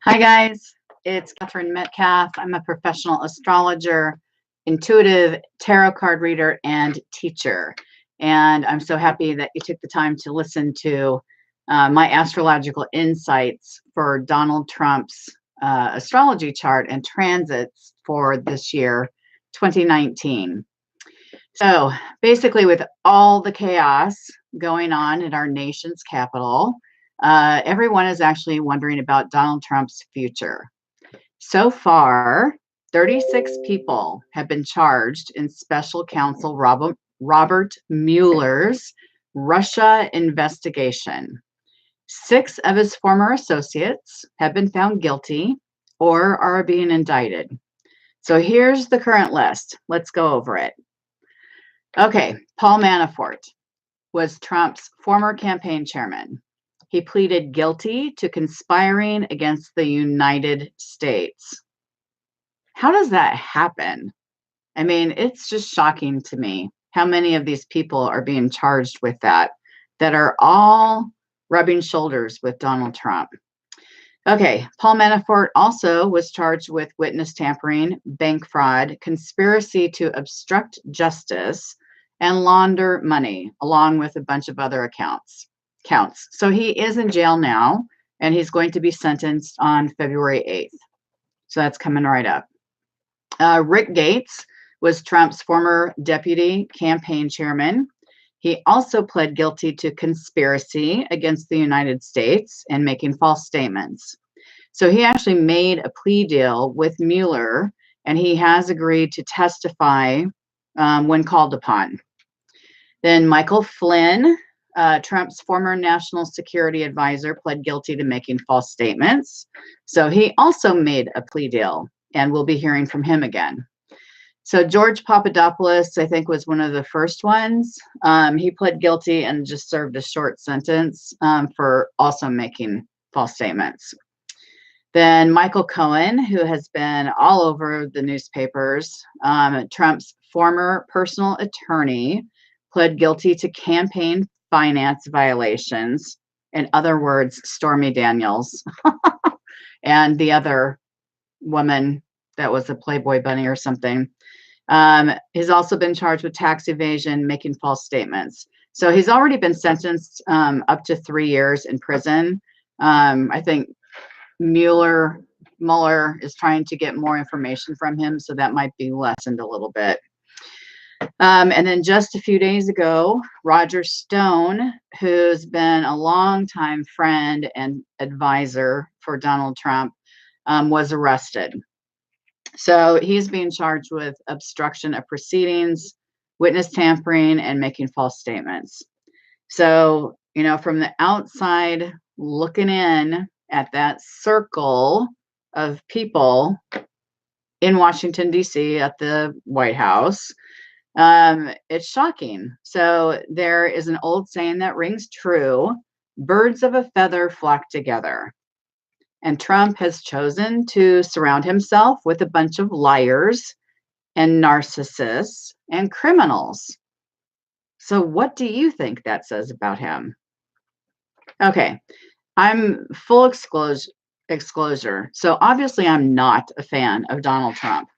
Hi guys, it's Catherine Metcalf. I'm a professional astrologer, intuitive tarot card reader, and teacher. And I'm so happy that you took the time to listen to my astrological insights for Donald Trump's astrology chart and transits for this year, 2019. So basically, with all the chaos going on in our nation's capital, everyone is actually wondering about Donald Trump's future. So far, 36 people have been charged in special counsel Robert Muellers' Russia investigation. 6 of his former associates have been found guilty or are being indicted. So here's the current list. Let's go over it. Okay, Paul Manafort was Trump's former campaign chairman. He pleaded guilty to conspiring against the United States. How does that happen? I mean, it's just shocking to me how many of these people are being charged with that are all rubbing shoulders with Donald Trump. Okay, Paul Manafort also was charged with witness tampering, bank fraud, conspiracy to obstruct justice, and launder money, along with a bunch of other counts. So he is in jail now, and he's going to be sentenced on February 8th. So that's coming right up. Rick Gates was Trump's former deputy campaign chairman. He also pled guilty to conspiracy against the United States and making false statements. So he actually made a plea deal with Mueller, and he has agreed to testify when called upon. Then Michael Flynn, Trump's former national security advisor, pled guilty to making false statements. So he also made a plea deal, and we'll be hearing from him again. So George Papadopoulos, I think, was one of the first ones. He pled guilty and just served a short sentence for also making false statements. Then Michael Cohen, who has been all over the newspapers, Trump's former personal attorney, pled guilty to campaign finance violations. In other words, Stormy Daniels and the other woman that was a Playboy bunny or something. He's also been charged with tax evasion, making false statements. So he's already been sentenced up to 3 years in prison. I think Mueller is trying to get more information from him, so that might be lessened a little bit. And then just a few days ago, Roger Stone, who's been a longtime friend and advisor for Donald Trump, was arrested. So he's being charged with obstruction of proceedings, witness tampering, and making false statements. So, from the outside looking in at that circle of people in Washington, D.C., at the White House, it's shocking. So there is an old saying that rings true: birds of a feather flock together. And Trump has chosen to surround himself with a bunch of liars and narcissists and criminals. So what do you think that says about him? Okay, I'm full disclosure. So obviously I'm not a fan of Donald Trump.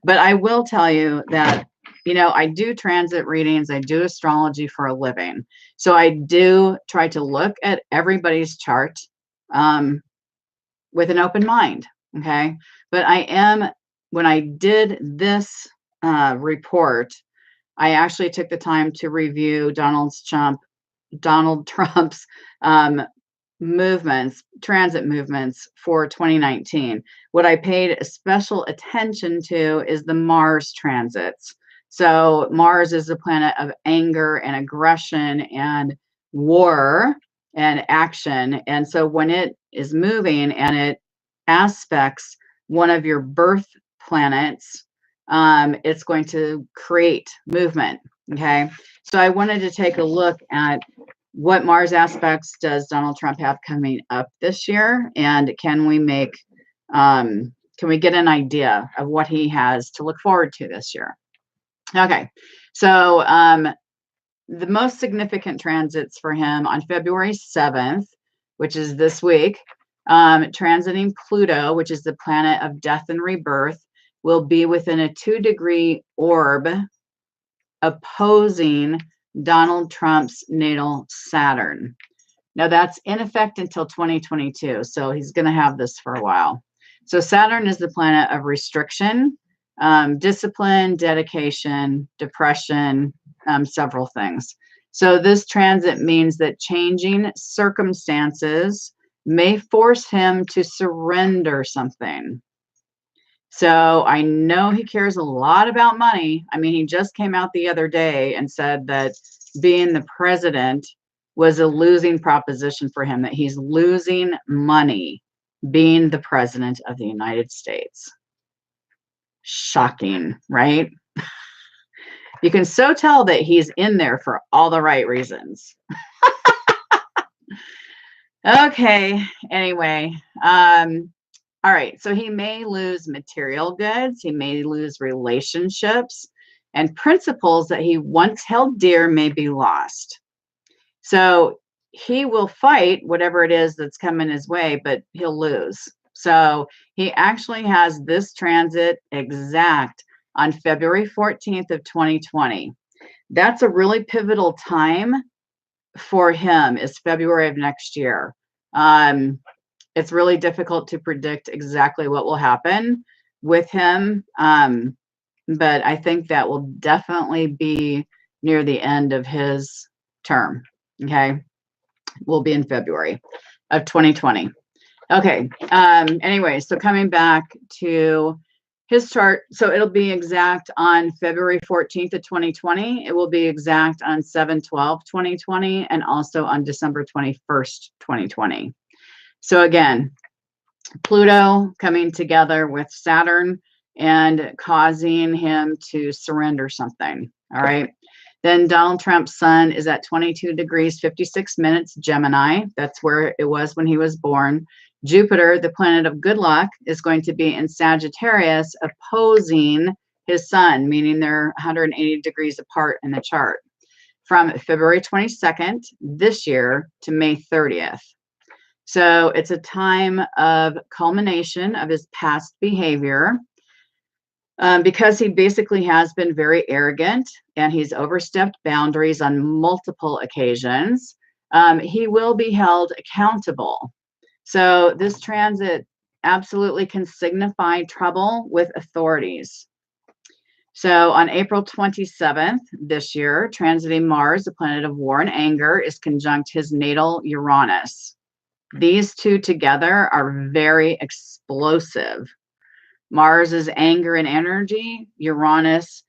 But I will tell you that, I do transit readings. I do astrology for a living. So I do try to look at everybody's chart with an open mind. Okay. But when I did this report, I actually took the time to review Donald Trump's transit movements for 2019. What I paid special attention to is the Mars transits. So Mars is the planet of anger and aggression and war and action. And so when it is moving and it aspects one of your birth planets, it's going to create movement. Okay. So I wanted to take a look at what Mars aspects does Donald Trump have coming up this year, and can we get an idea of what he has to look forward to this year? Okay, so the most significant transits for him on February 7th, which is this week, transiting Pluto, which is the planet of death and rebirth, will be within a 2-degree orb opposing Donald Trump's natal Saturn. Now that's in effect until 2022, so he's going to have this for a while. So Saturn is the planet of restriction, discipline, dedication, depression, several things. So this transit means that changing circumstances may force him to surrender something. So I know he cares a lot about money. I mean, he just came out the other day and said that being the president was a losing proposition for him, that he's losing money being the president of the United States. Shocking, right? You can so tell that he's in there for all the right reasons. Okay, anyway, all right, so he may lose material goods, he may lose relationships, and principles that he once held dear may be lost. So he will fight whatever it is that's coming his way, but he'll lose. So he actually has this transit exact on February 14th of 2020. That's a really pivotal time for him, is February of next year. It's really difficult to predict exactly what will happen with him. But I think that will definitely be near the end of his term. Okay. Will be in February of 2020. Okay. Anyway, so coming back to his chart, so it'll be exact on February 14th of 2020. It will be exact on 7/12/2020 and also on December 21st, 2020. So again, Pluto coming together with Saturn and causing him to surrender something. All right. Then Donald Trump's sun is at 22 degrees 56 minutes Gemini. That's where it was when he was born. Jupiter, the planet of good luck, is going to be in Sagittarius opposing his sun, meaning they're 180 degrees apart in the chart, from February 22nd this year to May 30th. So it's a time of culmination of his past behavior. Because he basically has been very arrogant and he's overstepped boundaries on multiple occasions, he will be held accountable. So this transit absolutely can signify trouble with authorities. So on April 27th this year, transiting Mars, the planet of war and anger, is conjunct his natal Uranus. These two together are very explosive. Mars is anger and energy. Uranus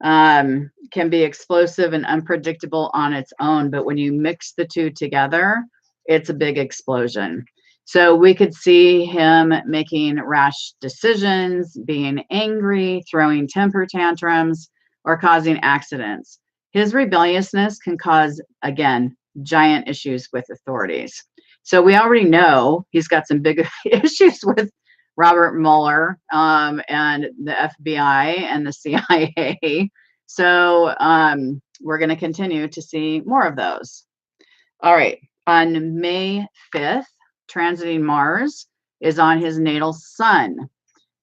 can be explosive and unpredictable on its own, but when you mix the two together, it's a big explosion. So we could see him making rash decisions, being angry, throwing temper tantrums, or causing accidents. His rebelliousness can cause, again, giant issues with authorities. So we already know he's got some big issues with Robert Mueller and the FBI and the CIA. So we're going to continue to see more of those. All right. On May 5th, transiting Mars is on his natal sun.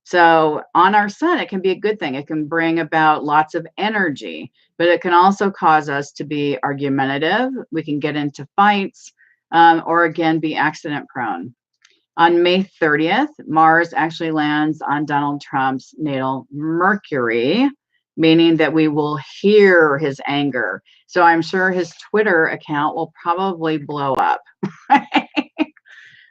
So on our sun, it can be a good thing. It can bring about lots of energy, but it can also cause us to be argumentative. We can get into fights or again, be accident prone. On May 30th, Mars actually lands on Donald Trump's natal Mercury, meaning that we will hear his anger. So I'm sure his Twitter account will probably blow up.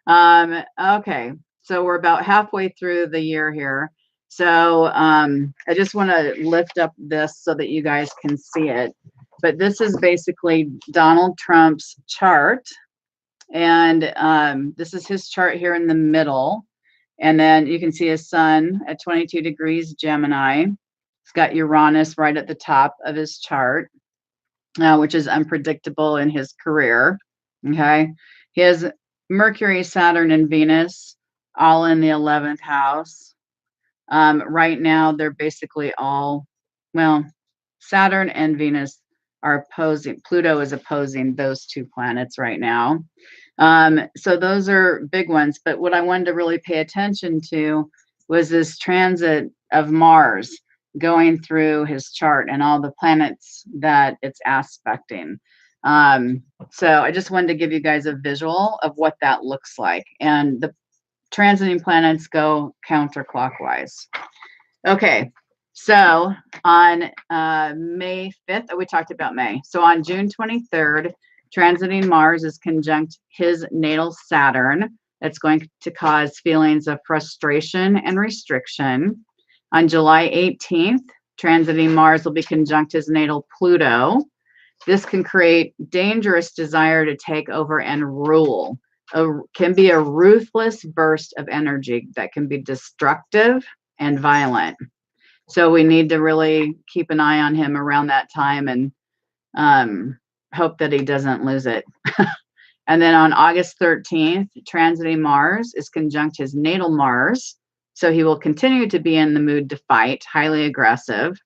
Okay, so we're about halfway through the year here. So I just want to lift up this so that you guys can see it. But this is basically Donald Trump's chart. And this is his chart here in the middle. And then you can see his sun at 22 degrees Gemini. He's got Uranus right at the top of his chart, which is unpredictable in his career. Okay. He has Mercury, Saturn, and Venus all in the 11th house. Right now, they're basically all, well, Saturn and Venus are opposing. Pluto is opposing those two planets right now. So those are big ones. But what I wanted to really pay attention to was this transit of Mars going through his chart and all the planets that it's aspecting. So I just wanted to give you guys a visual of what that looks like. And the transiting planets go counterclockwise. Okay, so on May 5th, we talked about May. So on June 23rd, transiting Mars is conjunct his natal Saturn. That's going to cause feelings of frustration and restriction. On July 18th, transiting Mars will be conjunct his natal Pluto. This can create dangerous desire to take over and rule. Can be a ruthless burst of energy that can be destructive and violent. So we need to really keep an eye on him around that time and hope that he doesn't lose it. And then on August 13th, transiting Mars is conjunct his natal Mars. So he will continue to be in the mood to fight, highly aggressive.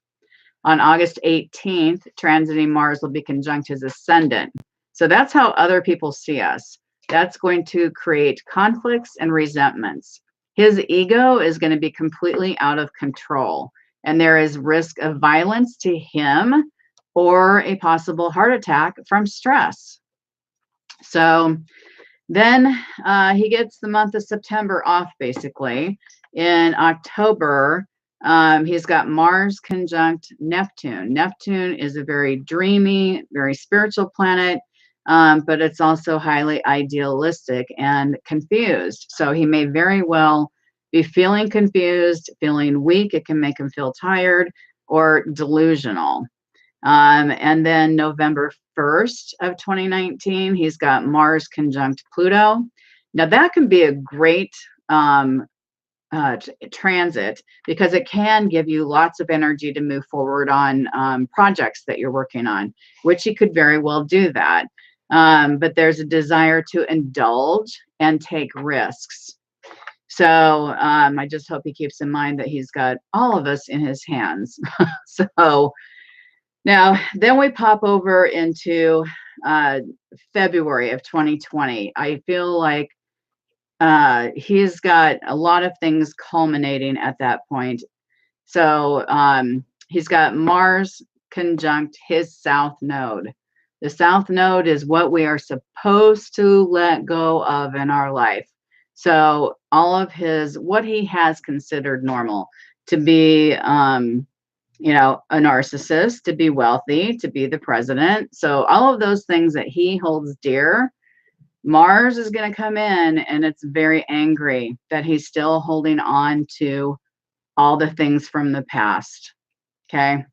On August 18th, transiting Mars will be conjunct his ascendant. So that's how other people see us. That's going to create conflicts and resentments. His ego is going to be completely out of control, and there is risk of violence to him or a possible heart attack from stress. So then he gets the month of September off, basically. In October, he's got Mars conjunct Neptune. Neptune is a very dreamy, very spiritual planet, but it's also highly idealistic and confused. So he may very well be feeling confused, feeling weak. It can make him feel tired or delusional. And then November 1st of 2019, he's got Mars conjunct Pluto. Now that can be a great transit because it can give you lots of energy to move forward on projects that you're working on, which he could very well do that. But there's a desire to indulge and take risks. So I just hope he keeps in mind that he's got all of us in his hands. So now, then we pop over into February of 2020. I feel like he's got a lot of things culminating at that point. So he's got Mars conjunct his south node. The south node is what we are supposed to let go of in our life. So all of what he has considered normal to be, a narcissist, to be wealthy, to be the president. So all of those things that he holds dear, Mars is going to come in and it's very angry that he's still holding on to all the things from the past. Okay.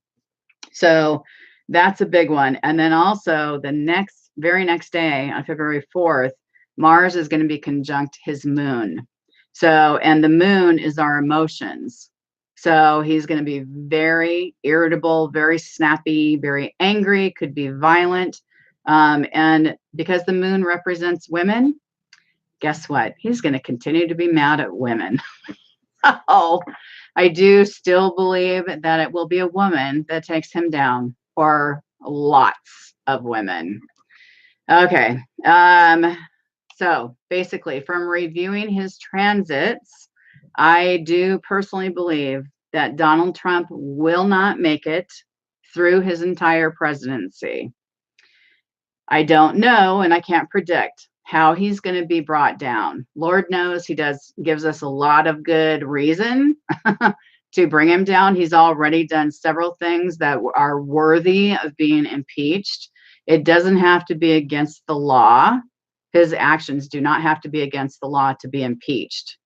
So that's a big one. And then also the very next day on February 4th, Mars is going to be conjunct his moon. So, and the moon is our emotions. So he's going to be very irritable, very snappy, very angry, could be violent. And because the moon represents women, guess what? He's going to continue to be mad at women. Oh, I do still believe that it will be a woman that takes him down, or lots of women. Okay. So basically, from reviewing his transits, I do personally believe that Donald Trump will not make it through his entire presidency. I don't know, and I can't predict how he's going to be brought down. Lord knows he gives us a lot of good reason to bring him down. He's already done several things that are worthy of being impeached. It doesn't have to be against the law. His actions do not have to be against the law to be impeached.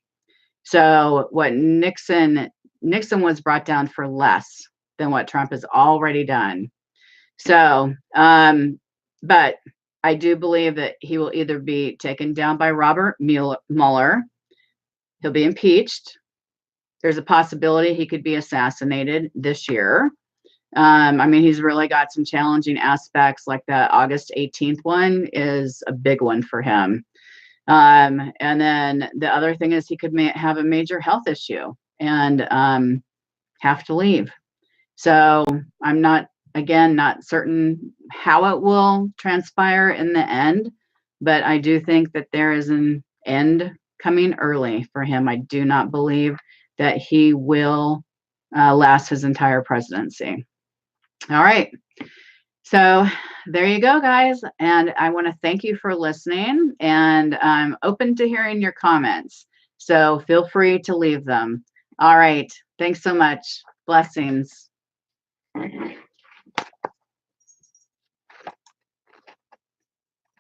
So what Nixon was brought down for less than what Trump has already done. So, but I do believe that he will either be taken down by Robert Mueller. He'll be impeached. There's a possibility he could be assassinated this year. I mean, he's really got some challenging aspects, like the August 18th one is a big one for him. And then the other thing is he could have a major health issue and have to leave. So I'm not certain how it will transpire in the end, but I do think that there is an end coming early for him. I do not believe that he will last his entire presidency. All right. So there you go, guys. And I want to thank you for listening. And I'm open to hearing your comments. So feel free to leave them. All right. Thanks so much. Blessings.